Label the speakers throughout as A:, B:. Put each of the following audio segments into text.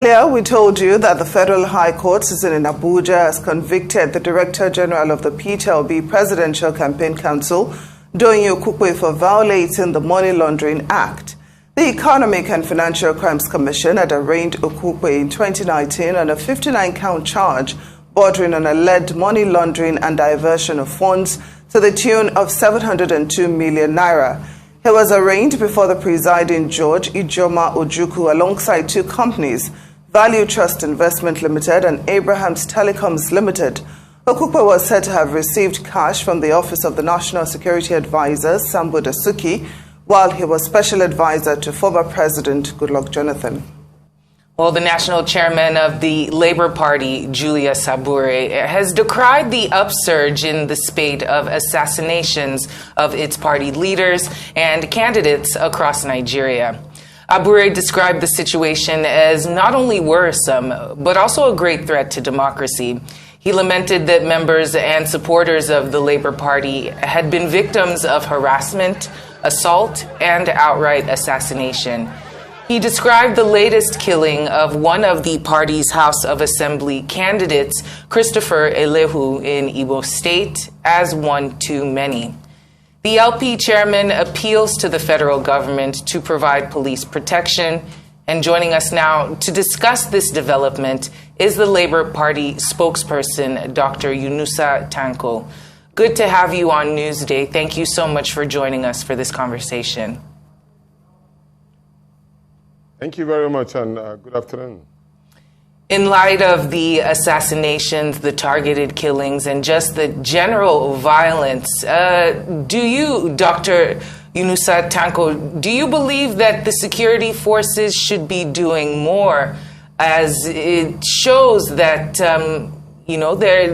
A: Earlier, we told you that the Federal High Court sitting in Abuja has convicted the Director General of the PTLB Presidential Campaign Council, Doyin Okukwe, for violating the Money Laundering Act. The Economic and Financial Crimes Commission had arraigned Okukwe in 2019 on a 59-count charge bordering on alleged money laundering and diversion of funds to the tune of 702 million naira. He was arraigned before the presiding judge, Ijoma Ojukwu, alongside two companies, Value Trust Investment Limited and Abraham's Telecoms Limited. Okukwe was said to have received cash from the Office of the National Security Advisor, Sambo Dasuki, while he was special advisor to former President Goodluck Jonathan.
B: Well, the national chairman of the Labour Party, Julia Sabure, has decried the upsurge in the spate of assassinations of its party leaders and candidates across Nigeria. Abure described the situation as not only worrisome, but also a great threat to democracy. He lamented that members and supporters of the Labour Party had been victims of harassment, assault, and outright assassination. He described the latest killing of one of the party's House of Assembly candidates, Christopher Elehu, in Igbo State, as one too many. The LP chairman appeals to the federal government to provide police protection. And joining us now to discuss this development is the Labour Party spokesperson, Dr. Yunusa Tanko. Good to have you on Newsday. Thank you so much for joining us for this conversation.
C: Thank you very much, and good afternoon.
B: In light of the assassinations, the targeted killings, and just the general violence, do you, Dr. Yunusa Tanko, do you believe that the security forces should be doing more, as it shows that,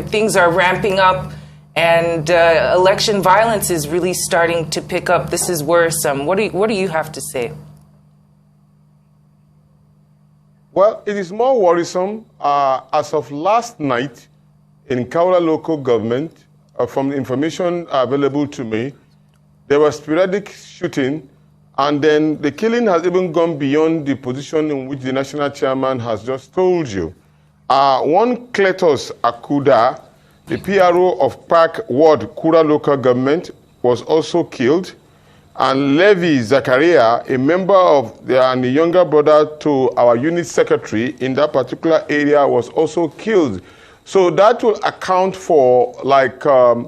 B: things are ramping up and election violence is really starting to pick up? This is worrisome. What do you have to say?
C: Well, it is more worrisome. As of last night, in Kaula local government, from the information available to me, there was sporadic shooting, and then the killing has even gone beyond the position in which the national chairman has just told you. One Cletus Akuda, the PRO of Park Ward, Kura local government, was also killed. And Levi Zakaria, a member of and the younger brother to our unit secretary in that particular area, was also killed. So that will account for like 4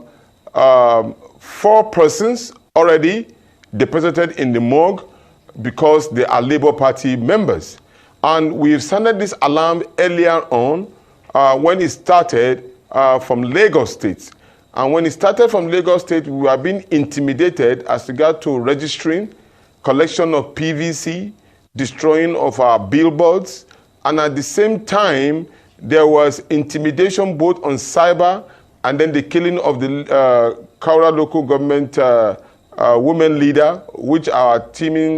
C: persons already deposited in the morgue because they are Labour Party members. And we've sounded this alarm earlier on when it started from Lagos State. And when it started from Lagos State, we were being intimidated as regard to registering, collection of PVC, destroying of our billboards, and at the same time, there was intimidation both on cyber and then the killing of the Kaura local government women leader, which our teaming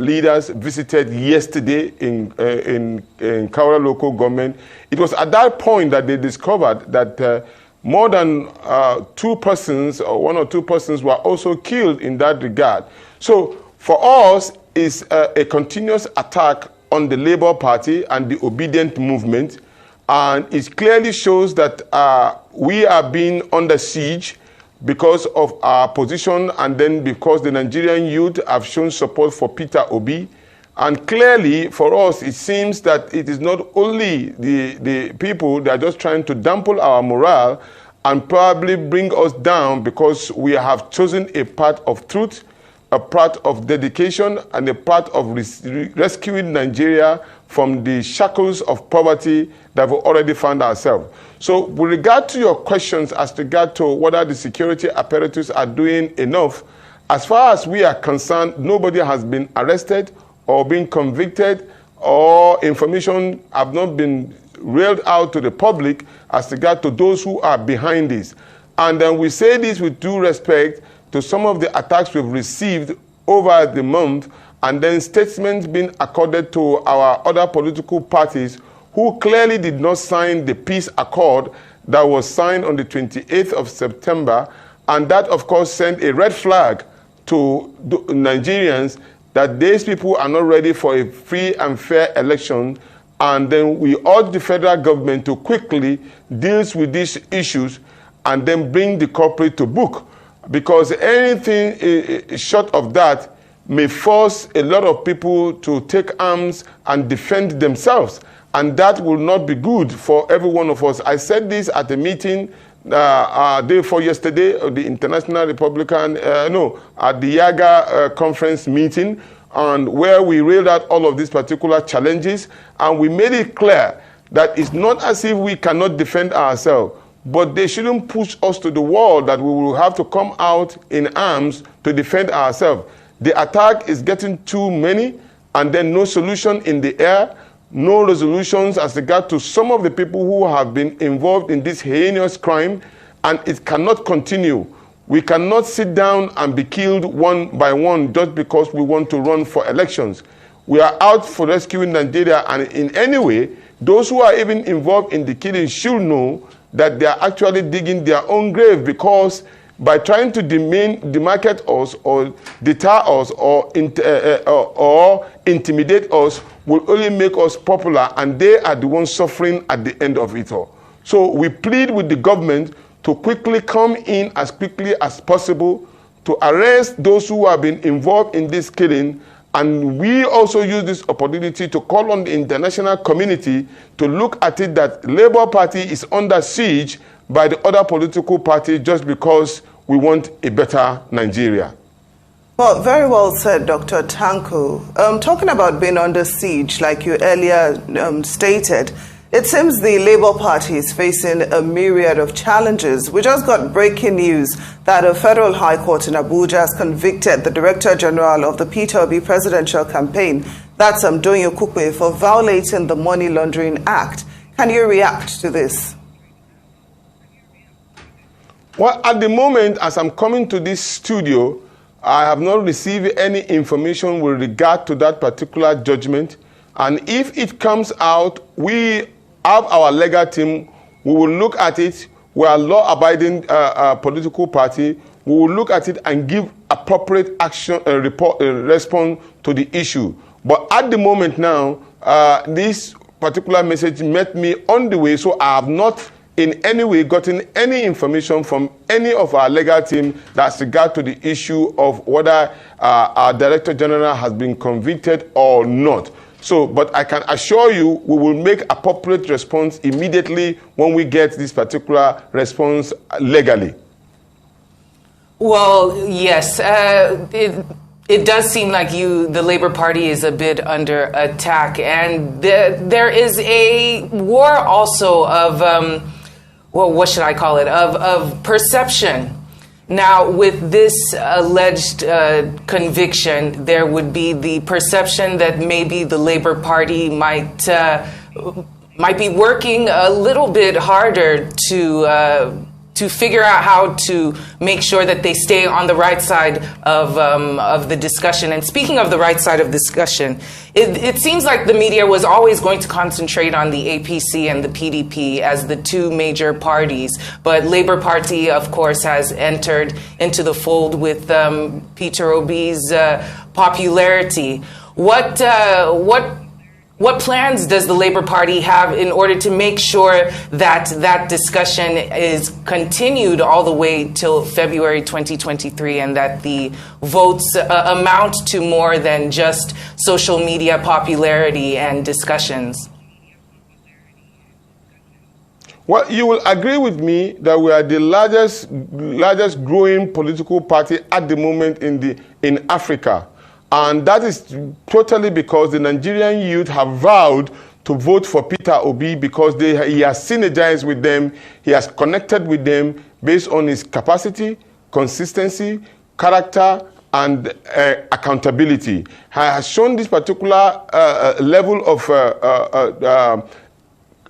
C: leaders visited yesterday in Kaura local government. It was at that point that they discovered that more than 2 persons or 1 or 2 persons were also killed in that regard. So for us, it's a continuous attack on the Labour Party and the obedient movement. And it clearly shows that we are being under siege because of our position and then because the Nigerian youth have shown support for Peter Obi. And clearly, for us, it seems that it is not only the people that are just trying to dampen our morale and probably bring us down because we have chosen a path of truth, a path of dedication, and a path of rescuing Nigeria from the shackles of poverty that we've already found ourselves. So with regard to your questions as regard to whether the security apparatus are doing enough, as far as we are concerned, nobody has been arrested or been convicted, or information have not been railed out to the public as regard to those who are behind this. And then we say this with due respect to some of the attacks we've received over the month, and then statements being accorded to our other political parties who clearly did not sign the peace accord that was signed on the 28th of September. And that, of course, sent a red flag to Nigerians that these people are not ready for a free and fair election And then we urge the federal government to quickly deal with these issues and then bring the culprit to book. Because anything short of that may force a lot of people to take arms and defend themselves. And that will not be good for every one of us. I said this at a meeting day before yesterday, the International Republican, at the Yaga conference meeting, and where we railed out all of these particular challenges, and we made it clear that it's not as if we cannot defend ourselves, but they shouldn't push us to the wall that we will have to come out in arms to defend ourselves. The attack is getting too many, and then no solution in the air, no resolutions as regard to some of the people who have been involved in this heinous crime, and it cannot continue. We cannot sit down and be killed one by one just because we want to run for elections. We are out for rescuing Nigeria, and in any way, those who are even involved in the killing should know that they are actually digging their own grave, because by trying to demarcate us or deter us or intimidate us will only make us popular, and they are the ones suffering at the end of it all. So we plead with the government to quickly come in as quickly as possible to arrest those who have been involved in this killing. And we also use this opportunity to call on the international community to look at it that Labour Party is under siege by the other political parties just because we want a better Nigeria.
A: Well, very well said, Dr. Tanko. Talking about being under siege, like you earlier stated, it seems the Labour Party is facing a myriad of challenges. We just got breaking news that a federal high court in Abuja has convicted the Director General of the Peter Obi presidential campaign, that's Doyin Okukwe, for violating the Money Laundering Act. Can you react to this?
C: Well, at the moment, as I'm coming to this studio, I have not received any information with regard to that particular judgment. And if it comes out, we have our legal team. We will look at it. We are a law-abiding political party. We will look at it and give appropriate action response to the issue. But at the moment now, this particular message met me on the way, so I have not in any way gotten any information from any of our legal team that's regard to the issue of whether our Director General has been convicted or not. So, but I can assure you we will make appropriate response immediately when we get this particular response legally.
B: Well, yes, it does seem like the Labour Party is a bit under attack, and there is a war also of, well, what should I call it, of perception. Now, with this alleged conviction, there would be the perception that maybe the Labour Party might be working a little bit harder to figure out how to make sure that they stay on the right side of the discussion. And speaking of the right side of discussion, it seems like the media was always going to concentrate on the APC and the PDP as the two major parties. But Labour Party, of course, has entered into the fold with Peter Obi's popularity. What plans does the Labour Party have in order to make sure that that discussion is continued all the way till February 2023 and that the votes amount to more than just social media popularity and discussions?
C: Well, you will agree with me that we are the largest growing political party at the moment in Africa. And that is totally because the Nigerian youth have vowed to vote for Peter Obi because he has synergized with them, he has connected with them based on his capacity, consistency, character, and accountability. He has shown this particular level of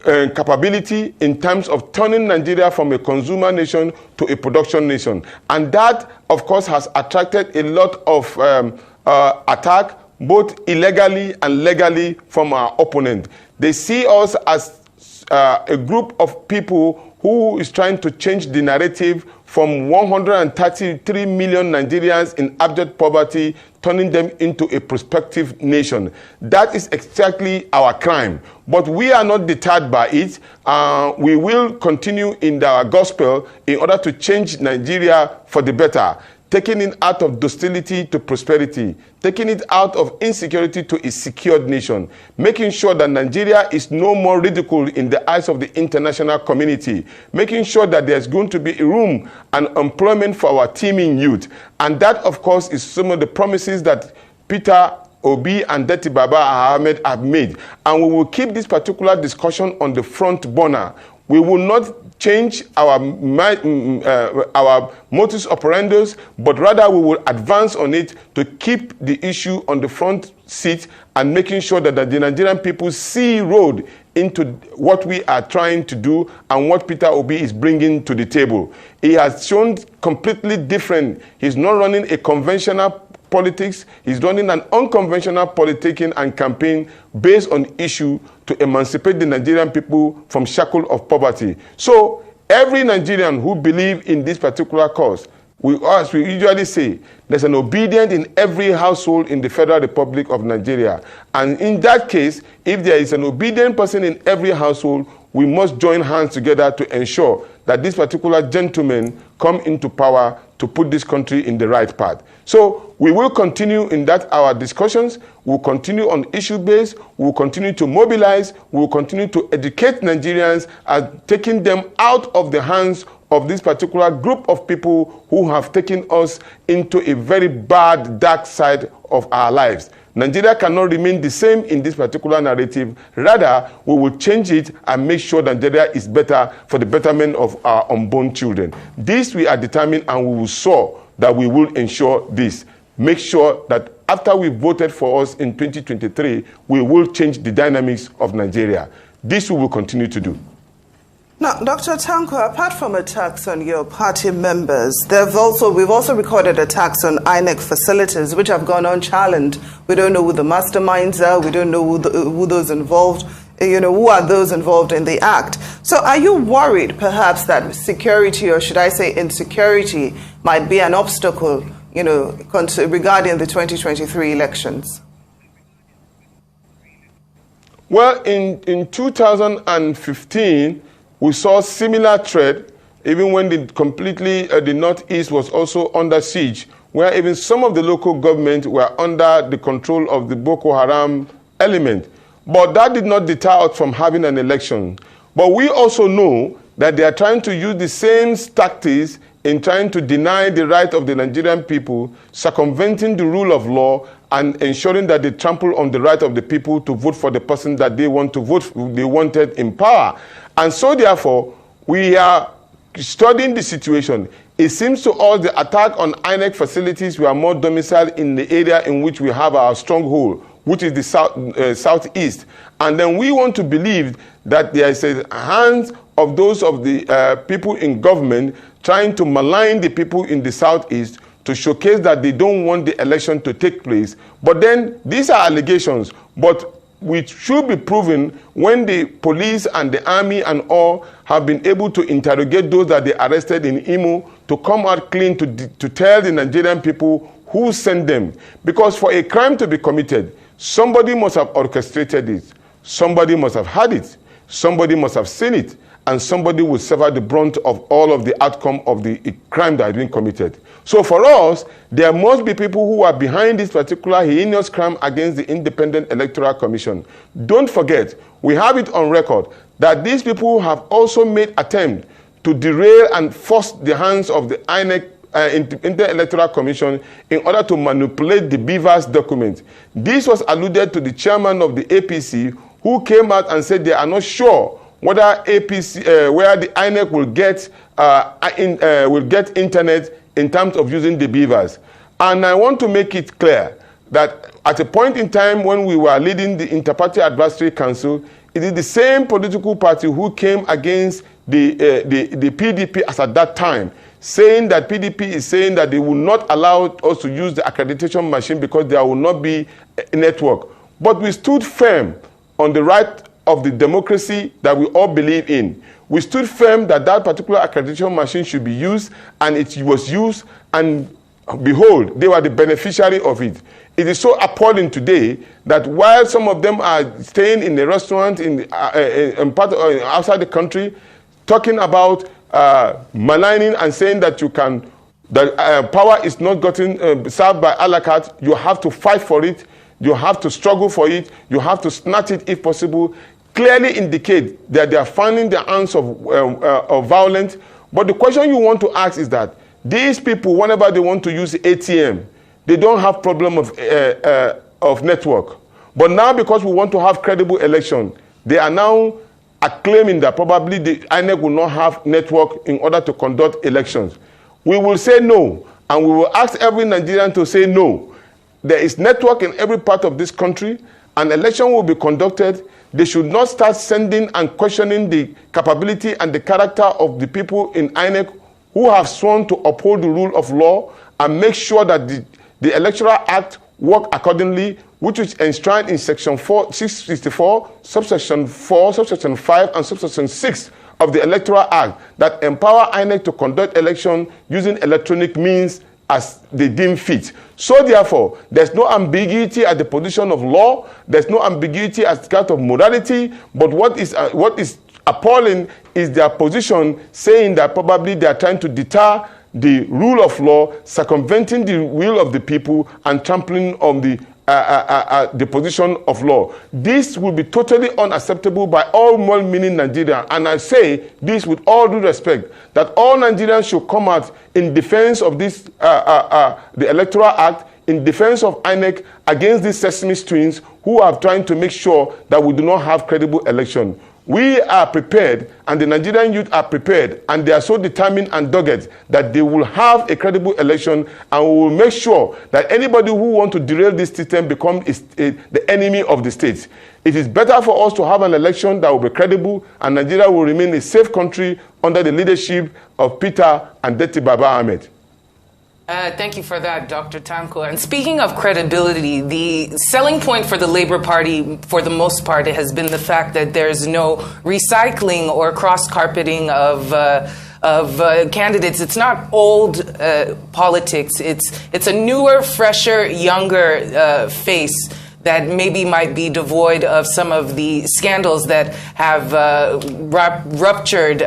C: capability in terms of turning Nigeria from a consumer nation to a production nation. And that, of course, has attracted a lot of attack, both illegally and legally, from our opponent. They see us as a group of people who is trying to change the narrative from 133 million Nigerians in abject poverty, turning them into a prospective nation. That is exactly our crime. But we are not deterred by it. We will continue in our gospel in order to change Nigeria for the better, taking it out of docility to prosperity, taking it out of insecurity to a secured nation, making sure that Nigeria is no more ridiculed in the eyes of the international community, making sure that there's going to be room and employment for our teeming youth. And that, of course, is some of the promises that Peter Obi and Deti Baba Ahmed have made. And we will keep this particular discussion on the front burner. We will not change our modus operandi, but rather we will advance on it to keep the issue on the front seat and making sure that the Nigerian people see road into what we are trying to do and what Peter Obi is bringing to the table. He has shown completely different. He's not running a conventional politics. He's running an unconventional politicking and campaign based on issue to emancipate the Nigerian people from shackle of poverty. So every Nigerian who believes in this particular cause, as we usually say, there's an obedient in every household in the Federal Republic of Nigeria. And in that case, if there is an obedient person in every household, we must join hands together to ensure that this particular gentleman come into power to put this country in the right path. So we will continue in that our discussions. We'll continue on issue base. We'll continue to mobilize. We'll continue to educate Nigerians and taking them out of the hands of this particular group of people who have taken us into a very bad, dark side of our lives. Nigeria cannot remain the same in this particular narrative. Rather, we will change it and make sure Nigeria is better for the betterment of our unborn children. This we are determined, and we will show that we will ensure this. Make sure that after we voted for us in 2023, we will change the dynamics of Nigeria. This we will continue to do.
A: Now, Dr. Tanko, apart from attacks on your party members, we've also recorded attacks on INEC facilities, which have gone unchallenged. We don't know who the masterminds are. We don't know who those involved, who are those involved in the act. So are you worried, perhaps, that security, or should I say insecurity, might be an obstacle, regarding the 2023 elections?
C: Well, in 2015, we saw similar threat, even when the Northeast was also under siege, where even some of the local governments were under the control of the Boko Haram element. But that did not deter us from having an election. But we also know that they are trying to use the same tactics in trying to deny the right of the Nigerian people, circumventing the rule of law, and ensuring that they trample on the right of the people to vote for the person that they wanted in power. And so therefore, we are studying the situation. It seems to us the attack on INEC facilities were more domiciled in the area in which we have our stronghold, which is the southeast. And then we want to believe that there is a hand of those of the people in government trying to malign the people in the southeast to showcase that they don't want the election to take place. But then these are allegations, but which should be proven when the police and the army and all have been able to interrogate those that they arrested in Imo to come out clean to tell the Nigerian people who sent them. Because for a crime to be committed, somebody must have orchestrated it, somebody must have had it, somebody must have seen it, and somebody will suffer the brunt of all of the outcome of the crime that has been committed. So for us, there must be people who are behind this particular heinous crime against the Independent Electoral Commission. Don't forget, we have it on record that these people have also made attempt to derail and force the hands of the INEC Inter-Electoral Commission in order to manipulate the Beavers document. This was alluded to the chairman of the APC, who came out and said they are not sure whether APC, where the INEC will get internet in terms of using the Beavers. And I want to make it clear that at a point in time when we were leading the Inter-Party Advisory Council, it is the same political party who came against the PDP as at that time, saying that PDP is saying that they will not allow us to use the accreditation machine because there will not be a network. But we stood firm on the right of the democracy that we all believe in. We stood firm that that particular accreditation machine should be used, and it was used, and behold, they were the beneficiary of it. It is so appalling today that while some of them are staying in a restaurant outside the country, talking about maligning and saying that power is not gotten served by a la carte, you have to fight for it, you have to struggle for it, you have to snatch it if possible, clearly indicate that they are finding the hands of violence. But the question you want to ask is that these people, whenever they want to use ATM, they don't have problem of network. But now, because we want to have credible election, they are now claiming that probably the INEC will not have network in order to conduct elections. We will say no, and we will ask every Nigerian to say no. There is network in every part of this country. An election will be conducted. They should not start sending and questioning the capability and the character of the people in INEC who have sworn to uphold the rule of law and make sure that the Electoral Act work accordingly, which is enshrined in Section 664, Subsection 4, Subsection 5, and Subsection 6 of the Electoral Act that empower INEC to conduct election using electronic means as they deem fit. So therefore, there's no ambiguity at the position of law, there's no ambiguity at the part of morality, but what is appalling is their position saying that probably they are trying to deter the rule of law, circumventing the will of the people, and trampling on the position of law. This will be totally unacceptable by all well-meaning Nigerians. And I say this with all due respect, that all Nigerians should come out in defense of this, the Electoral Act, in defense of INEC, against these Sesame Streets who are trying to make sure that we do not have credible election. We are prepared, and the Nigerian youth are prepared, and they are so determined and dogged that they will have a credible election, and we will make sure that anybody who wants to derail this system becomes the enemy of the state. It is better for us to have an election that will be credible, and Nigeria will remain a safe country under the leadership of Peter and Deti Baba Ahmed.
B: Thank you for that, Dr. Tanko. And speaking of credibility, the selling point for the Labour Party, for the most part, has been the fact that there's no recycling or cross-carpeting of candidates. It's not old politics. It's a newer, fresher, younger face that maybe might be devoid of some of the scandals that have ruptured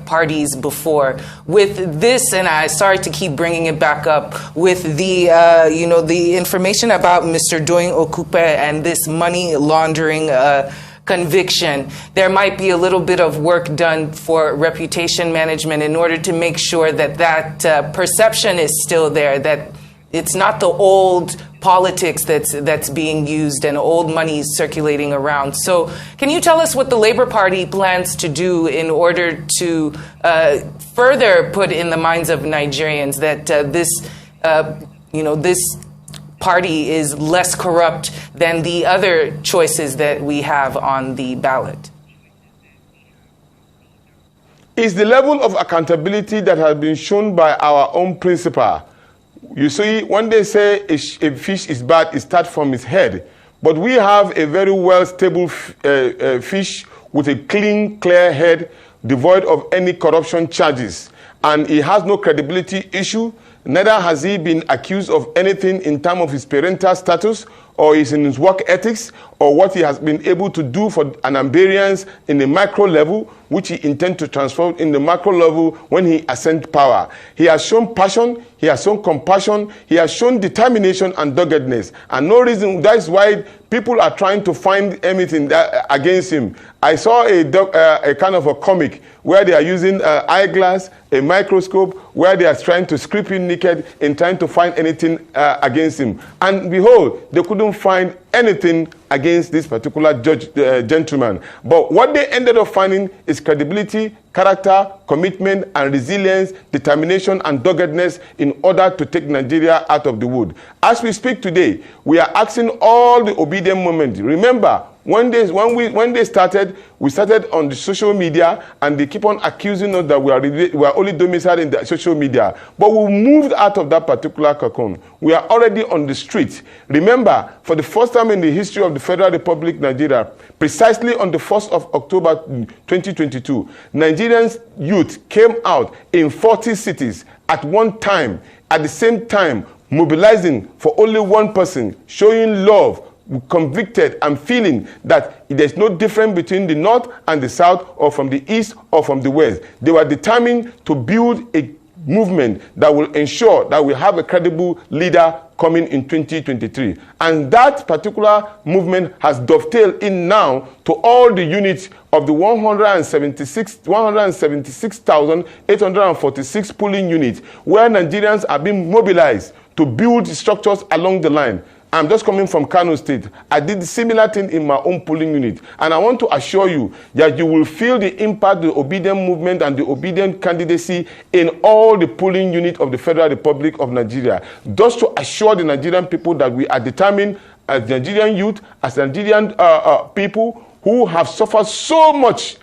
B: parties before. With this, and I'm sorry to keep bringing it back up, with the the information about Mr. Doyin Okupe and this money laundering conviction, there might be a little bit of work done for reputation management in order to make sure that that perception is still there, that it's not the old politics that's being used and old money circulating around. So can you tell us what the Labour Party plans to do in order to further put in the minds of Nigerians that this party is less corrupt than the other choices that we have on the ballot?
C: It's the level of accountability that has been shown by our own principal. You see, when they say a fish is bad, it starts from its head. But we have a very well stable fish with a clean, clear head, devoid of any corruption charges. And he has no credibility issue. Neither has he been accused of anything in terms of his parental status or in his work ethics or what he has been able to do for an Ambarians in the micro level, which he intends to transform in the macro level when he ascends power. He has shown passion, he has shown compassion, he has shown determination and doggedness. And no reason, that is why people are trying to find anything against him. I saw a kind of a comic where they are using eyeglass, a microscope, where they are trying to strip him naked and trying to find anything against him. And behold, they couldn't find anything against this particular gentleman. But what they ended up finding is credibility, character, commitment, and resilience, determination, and doggedness in order to take Nigeria out of the wood. As we speak today, we are asking all the obedient movement. Remember, When they started, we started on the social media, and they keep on accusing us that we are only domiciled in the social media. But we moved out of that particular cocoon. We are already on the street. Remember, for the first time in the history of the Federal Republic Nigeria, precisely on the 1st of October 2022, Nigerians youth came out in 40 cities at one time, at the same time, mobilizing for only one person, showing love, convicted and feeling that there's no difference between the north and the south, or from the east or from the west. They were determined to build a movement that will ensure that we have a credible leader coming in 2023. And that particular movement has dovetailed in now to all the units of the 176,846 polling units where Nigerians are being mobilized to build structures along the line. I'm just coming from Kano State. I did the similar thing in my own polling unit. And I want to assure you that you will feel the impact, the obedient movement, and the obedient candidacy in all the polling units of the Federal Republic of Nigeria. Just to assure the Nigerian people that we are determined as Nigerian youth, as Nigerian people who have suffered so much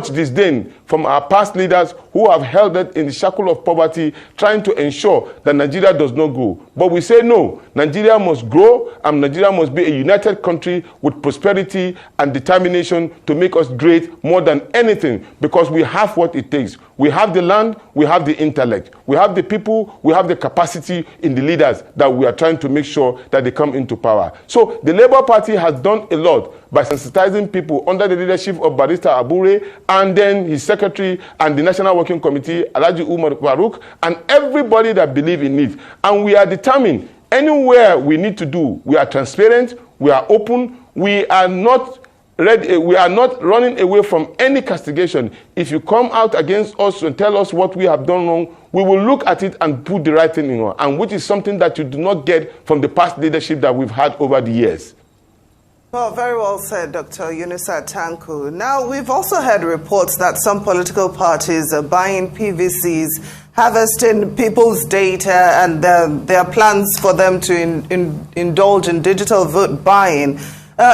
C: disdain from our past leaders who have held it in the shackle of poverty, trying to ensure that Nigeria does not grow. But we say no, Nigeria must grow, and Nigeria must be a united country with prosperity and determination to make us great more than anything, because we have what it takes. We have the land, we have the intellect, we have the people, we have the capacity in the leaders that we are trying to make sure that they come into power. So the Labour Party has done a lot by sensitizing people under the leadership of Barrister Abure, and then his secretary and the National Working Committee, Alhaji Umar Farouk, and everybody that believe in it. And we are determined, anywhere we need to do, we are transparent, we are open, we are not ready, we are not running away from any castigation. If you come out against us and tell us what we have done wrong, we will look at it and put the right thing in on, and which is something that you do not get from the past leadership that we've had over the years.
A: Well, very well said, Dr. Yunusa Tanko. Now, we've also heard reports that some political parties are buying PVCs, harvesting people's data, and there are plans for them to indulge in digital vote buying.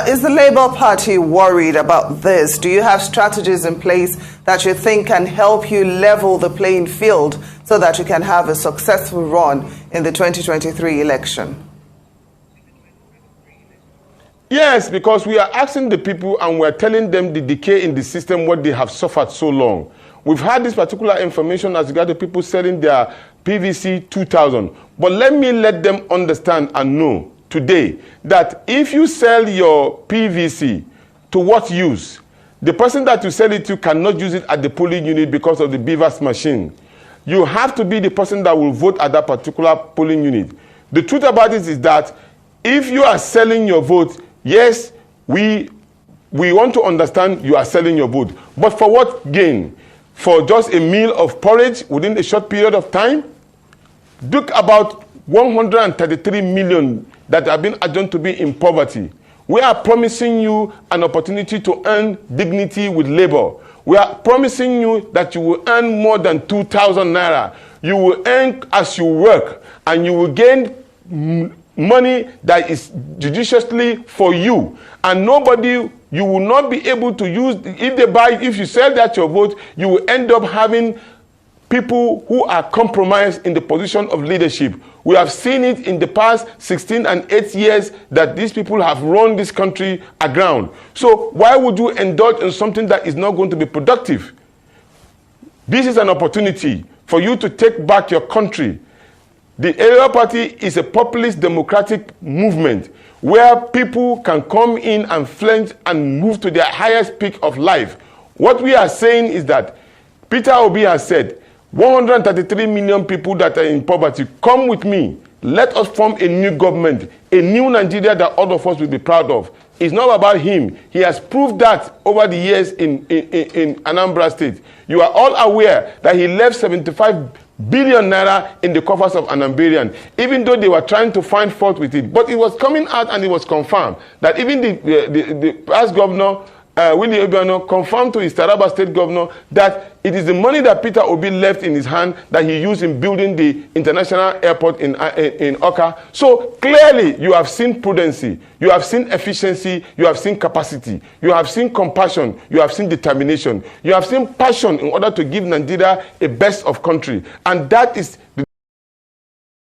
A: Is the Labour Party worried about this? Do you have strategies in place that you think can help you level the playing field so that you can have a successful run in the 2023 election?
C: Yes, because we are asking the people and we are telling them the decay in the system, what they have suffered so long. We've had this particular information as regards to people selling their PVC 2000. But let them understand and know today that if you sell your PVC, to what use? The person that you sell it to cannot use it at the polling unit because of the BVAS machine. You have to be the person that will vote at that particular polling unit. The truth about it is that if you are selling your vote, yes, we want to understand you are selling your vote. But for what gain? For just a meal of porridge within a short period of time? Look about 133 million that have been adjudged to be in poverty. We are promising you an opportunity to earn dignity with labor. We are promising you that you will earn more than 2,000 naira. You will earn as you work, and you will gain money that is judiciously for you, and nobody, you will not be able to use, if you sell that your vote, you will end up having people who are compromised in the position of leadership. We have seen it in the past 16 and 8 years that these people have run this country aground. So why would you indulge in something that is not going to be productive? This is an opportunity for you to take back your country. The Labour Party is a populist democratic movement where people can come in and flange and move to their highest peak of life. What we are saying is that Peter Obi has said, 133 million people that are in poverty, come with me. Let us form a new government, a new Nigeria that all of us will be proud of. It's not about him. He has proved that over the years in Anambra State. You are all aware that he left 75 billion naira in the coffers of Anambarian, even though they were trying to find fault with it. But it was coming out and it was confirmed that even the past governor, Willie Obiano confirmed to his Taraba state governor that it is the money that Peter Obi left in his hand that he used in building the international airport in Oka. So clearly you have seen prudency, you have seen efficiency, you have seen capacity, you have seen compassion, you have seen determination, you have seen passion in order to give Nigeria a best of country. And that is the